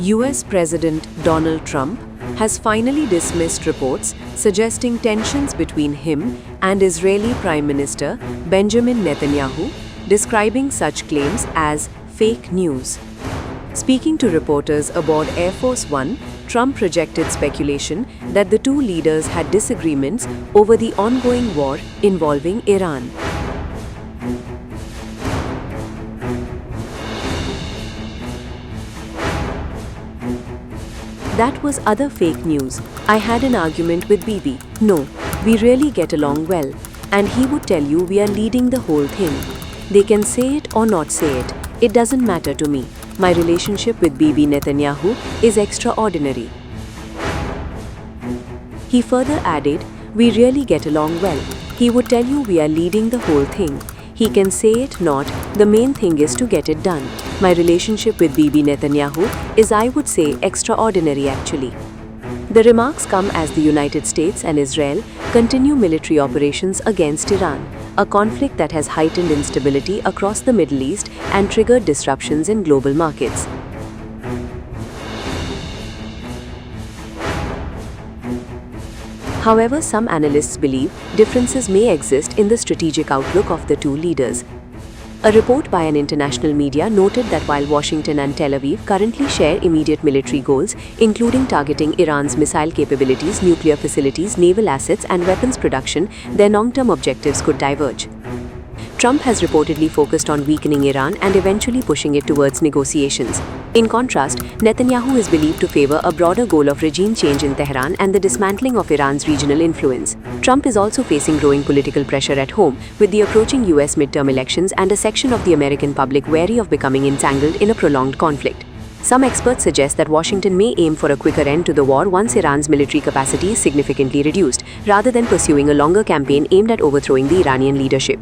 US President Donald Trump has finally dismissed reports suggesting tensions between him and Israeli Prime Minister Benjamin Netanyahu, describing such claims as fake news. Speaking to reporters aboard Air Force One, Trump rejected speculation that the two leaders had disagreements over the ongoing war involving Iran. That was other fake news. I had an argument with Bibi. No, we really get along well. And he would tell you we are leading the whole thing. They can say it or not say it. It doesn't matter to me. My relationship with Bibi Netanyahu is extraordinary. He further added, we really get along well. He would tell you we are leading the whole thing. He can say it not, the main thing is to get it done. My relationship with Bibi Netanyahu is, I would say, extraordinary actually. The remarks come as the United States and Israel continue military operations against Iran, a conflict that has heightened instability across the Middle East and triggered disruptions in global markets. However, some analysts believe differences may exist in the strategic outlook of the two leaders. A report by an international media noted that while Washington and Tel Aviv currently share immediate military goals, including targeting Iran's missile capabilities, nuclear facilities, naval assets, and weapons production, their long-term objectives could diverge. Trump has reportedly focused on weakening Iran and eventually pushing it towards negotiations. In contrast, Netanyahu is believed to favor a broader goal of regime change in Tehran and the dismantling of Iran's regional influence. Trump is also facing growing political pressure at home, with the approaching US midterm elections and a section of the American public wary of becoming entangled in a prolonged conflict. Some experts suggest that Washington may aim for a quicker end to the war once Iran's military capacity is significantly reduced, rather than pursuing a longer campaign aimed at overthrowing the Iranian leadership.